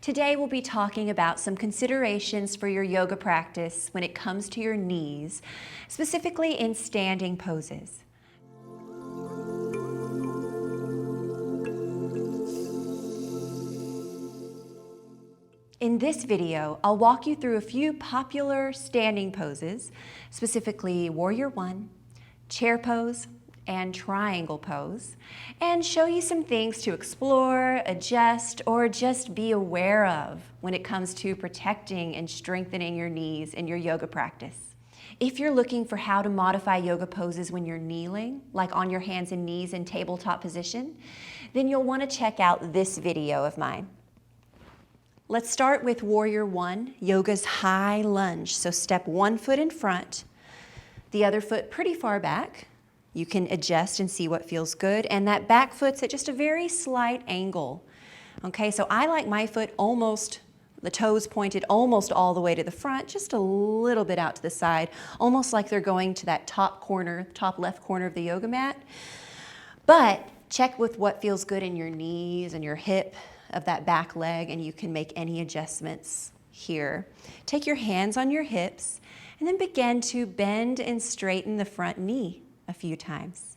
Today we'll be talking about some considerations for your yoga practice when it comes to your knees, specifically in standing poses. In this video, I'll walk you through a few popular standing poses, specifically Warrior One, Chair Pose, and Triangle Pose, and show you some things to explore, adjust, or just be aware of when it comes to protecting and strengthening your knees in your yoga practice. If you're looking for how to modify yoga poses when you're kneeling, like on your hands and knees in tabletop position, then you'll want to check out this video of mine. Let's start with Warrior One, yoga's high lunge. So step one foot in front, the other foot pretty far back. You can adjust and see what feels good. And that back foot's at just a very slight angle. Okay, so I like my foot almost, the toes pointed almost all the way to the front, just a little bit out to the side, almost like they're going to that top corner, top left corner of the yoga mat. But check with what feels good in your knees and your hip of that back leg, and you can make any adjustments here. Take your hands on your hips and then begin to bend and straighten the front knee a few times.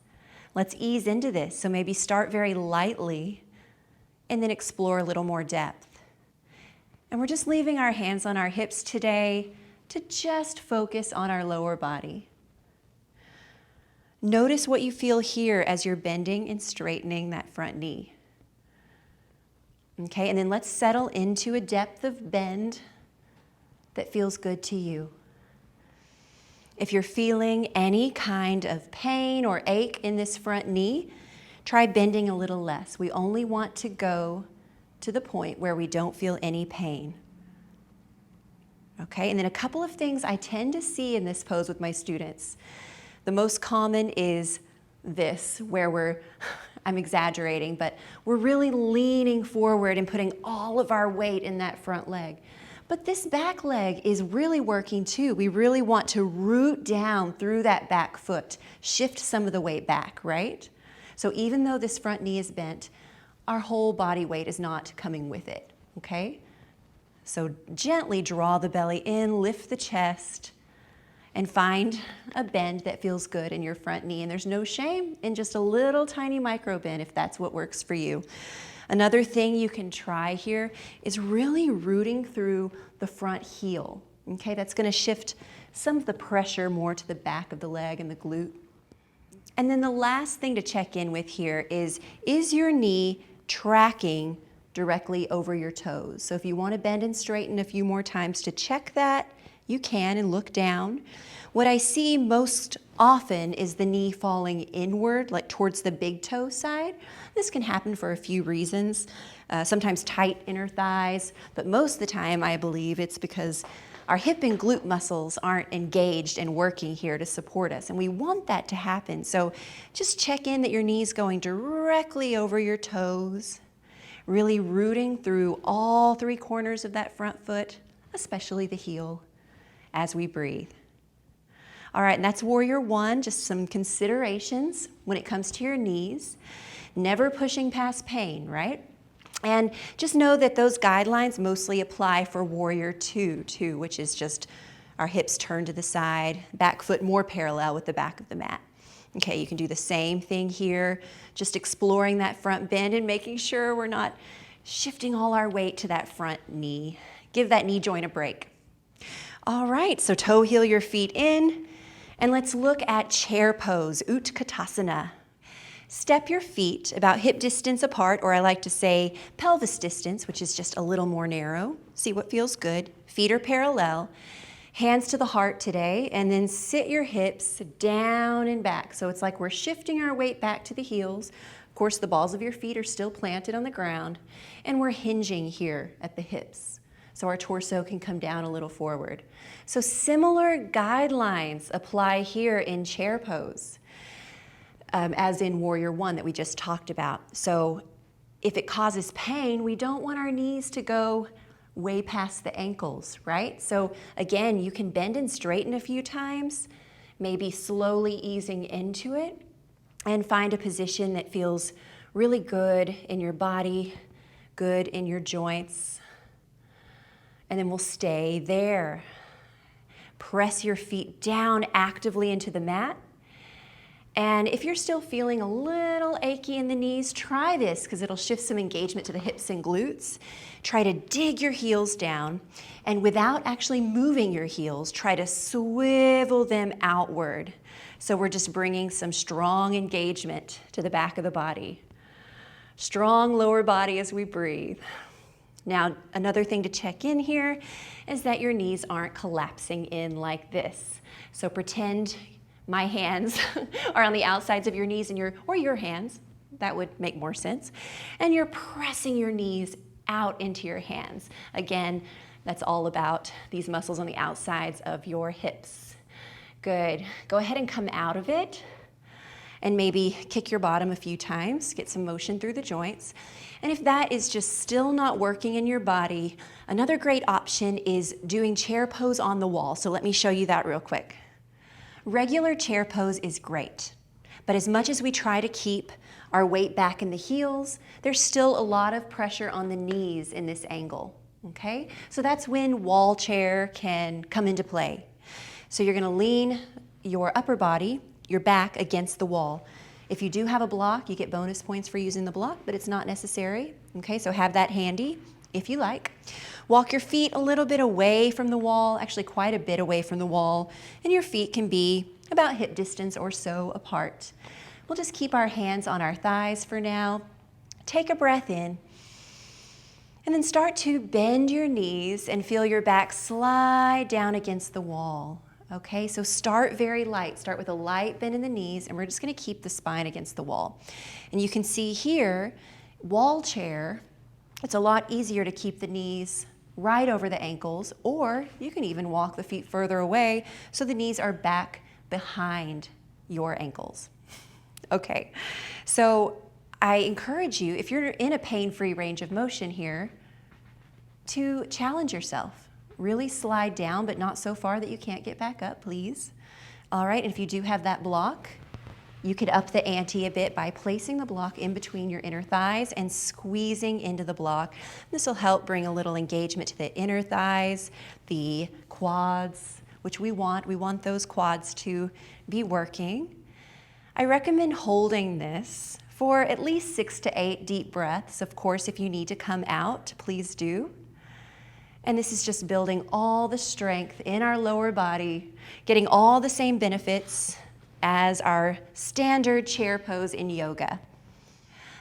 Let's ease into this. So maybe start very lightly and then explore a little more depth. And we're just leaving our hands on our hips today to just focus on our lower body. Notice what you feel here as you're bending and straightening that front knee. Okay, and then let's settle into a depth of bend that feels good to you. If you're feeling any kind of pain or ache in this front knee, try bending a little less. We only want to go to the point where we don't feel any pain. Okay, and then a couple of things I tend to see in this pose with my students. The most common is this, where I'm exaggerating, but we're really leaning forward and putting all of our weight in that front leg. But this back leg is really working too. We really want to root down through that back foot, shift some of the weight back, right? So even though this front knee is bent, our whole body weight is not coming with it, okay? So gently draw the belly in, lift the chest, and find a bend that feels good in your front knee. And there's no shame in just a little tiny micro bend if that's what works for you. Another thing you can try here is really rooting through the front heel. Okay, that's going to shift some of the pressure more to the back of the leg and the glute. And then the last thing to check in with here is your knee tracking directly over your toes? So if you want to bend and straighten a few more times to check that, you can, and look down. What I see most often is the knee falling inward, like towards the big toe side. This can happen for a few reasons. Sometimes tight inner thighs, but most of the time I believe it's because our hip and glute muscles aren't engaged and working here to support us, and we want that to happen. So just check in that your knee's going directly over your toes, really rooting through all three corners of that front foot, especially the heel, as we breathe. All right, and that's Warrior One, just some considerations when it comes to your knees. Never pushing past pain, right? And just know that those guidelines mostly apply for Warrior Two too, which is just our hips turned to the side, back foot more parallel with the back of the mat. Okay, you can do the same thing here, just exploring that front bend and making sure we're not shifting all our weight to that front knee. Give that knee joint a break. All right, so toe heel your feet in, and let's look at chair pose, Utkatasana. Step your feet about hip distance apart, or I like to say pelvis distance, which is just a little more narrow. See what feels good. Feet are parallel. Hands to the heart today, and then sit your hips down and back. So it's like we're shifting our weight back to the heels. Of course, the balls of your feet are still planted on the ground, and we're hinging here at the hips, so our torso can come down a little forward. So similar guidelines apply here in chair pose, as in Warrior One that we just talked about. So if it causes pain, we don't want our knees to go way past the ankles, right? So again, you can bend and straighten a few times, maybe slowly easing into it, and find a position that feels really good in your body, good in your joints. And then we'll stay there. Press your feet down actively into the mat. And if you're still feeling a little achy in the knees, try this because it'll shift some engagement to the hips and glutes. Try to dig your heels down, and without actually moving your heels, try to swivel them outward. So we're just bringing some strong engagement to the back of the body. Strong lower body as we breathe. Now, another thing to check in here is that your knees aren't collapsing in like this. So pretend my hands are on the outsides of your knees and your hands, that would make more sense. And you're pressing your knees out into your hands. Again, that's all about these muscles on the outsides of your hips. Good. Go ahead and come out of it and maybe kick your bottom a few times, get some motion through the joints. And if that is just still not working in your body, another great option is doing chair pose on the wall. So let me show you that real quick. Regular chair pose is great, but as much as we try to keep our weight back in the heels, there's still a lot of pressure on the knees in this angle, okay? So that's when wall chair can come into play. So you're gonna lean your upper body, your back against the wall. If you do have a block, you get bonus points for using the block, but it's not necessary, okay? So have that handy if you like. Walk your feet a little bit away from the wall, actually quite a bit away from the wall, and your feet can be about hip distance or so apart. We'll just keep our hands on our thighs for now. Take a breath in, and then start to bend your knees and feel your back slide down against the wall. Okay, so start very light. Start with a light bend in the knees, and we're just gonna keep the spine against the wall. And you can see here, wall chair, it's a lot easier to keep the knees right over the ankles, or you can even walk the feet further away so the knees are back behind your ankles. Okay, so I encourage you, if you're in a pain-free range of motion here, to challenge yourself. Really slide down, but not so far that you can't get back up, please. All right, and if you do have that block, you could up the ante a bit by placing the block in between your inner thighs and squeezing into the block. This will help bring a little engagement to the inner thighs, the quads, which we want. We want those quads to be working. I recommend holding this for at least 6 to 8 deep breaths. Of course, if you need to come out, please do. And this is just building all the strength in our lower body, getting all the same benefits as our standard chair pose in yoga.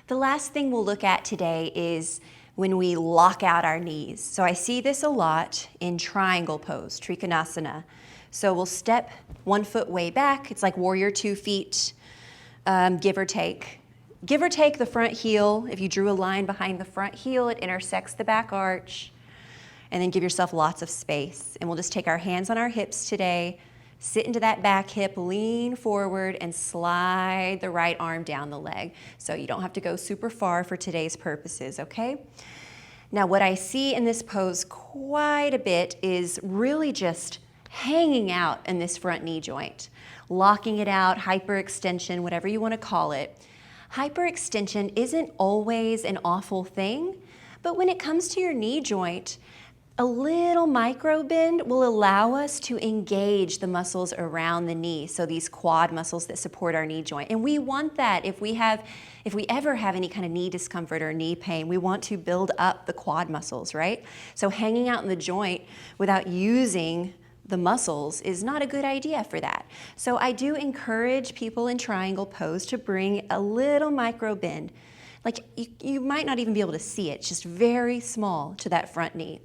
The last thing we'll look at today is when we lock out our knees. So I see this a lot in triangle pose, Trikonasana. So we'll step one foot way back. It's like warrior 2 feet, give or take. Give or take the front heel. If you drew a line behind the front heel, it intersects the back arch. And then give yourself lots of space. And we'll just take our hands on our hips today, sit into that back hip, lean forward, and slide the right arm down the leg. So you don't have to go super far for today's purposes, okay? Now what I see in this pose quite a bit is really just hanging out in this front knee joint, locking it out, hyperextension, whatever you want to call it. Hyperextension isn't always an awful thing, but when it comes to your knee joint, a little micro bend will allow us to engage the muscles around the knee, so these quad muscles that support our knee joint. And we want that. If we ever have any kind of knee discomfort or knee pain, we want to build up the quad muscles, right? So hanging out in the joint without using the muscles is not a good idea for that. So I do encourage people in triangle pose to bring a little micro bend. Like you might not even be able to see it, just very small to that front knee.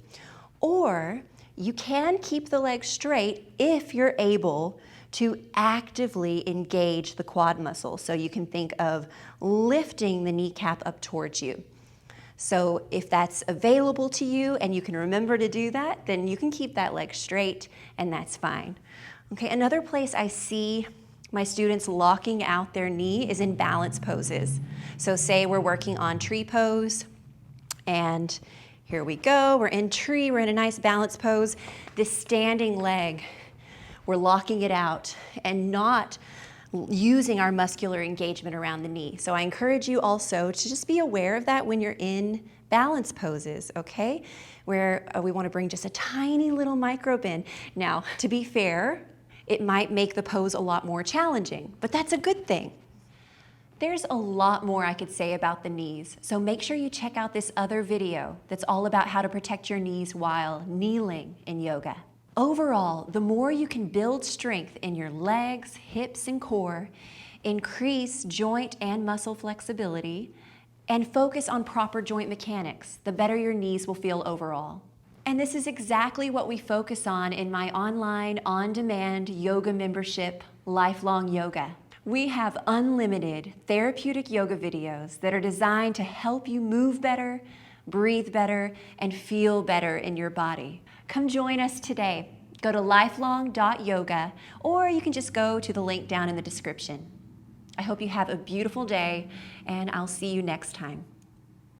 Or you can keep the leg straight if you're able to actively engage the quad muscle. So you can think of lifting the kneecap up towards you. So if that's available to you and you can remember to do that, then you can keep that leg straight and that's fine. Okay, another place I see my students locking out their knee is in balance poses. So say we're working on tree pose, and here we go, we're in tree, we're in a nice balance pose. This standing leg, we're locking it out and not using our muscular engagement around the knee. So I encourage you also to just be aware of that when you're in balance poses, okay? Where we want to bring just a tiny little micro bend. Now, to be fair, it might make the pose a lot more challenging, but that's a good thing. There's a lot more I could say about the knees, so make sure you check out this other video that's all about how to protect your knees while kneeling in yoga. Overall, the more you can build strength in your legs, hips, and core, increase joint and muscle flexibility, and focus on proper joint mechanics, the better your knees will feel overall. And this is exactly what we focus on in my online, on-demand yoga membership, Lifelong Yoga. We have unlimited therapeutic yoga videos that are designed to help you move better, breathe better, and feel better in your body. Come join us today. Go to lifelong.yoga, or you can just go to the link down in the description. I hope you have a beautiful day, and I'll see you next time.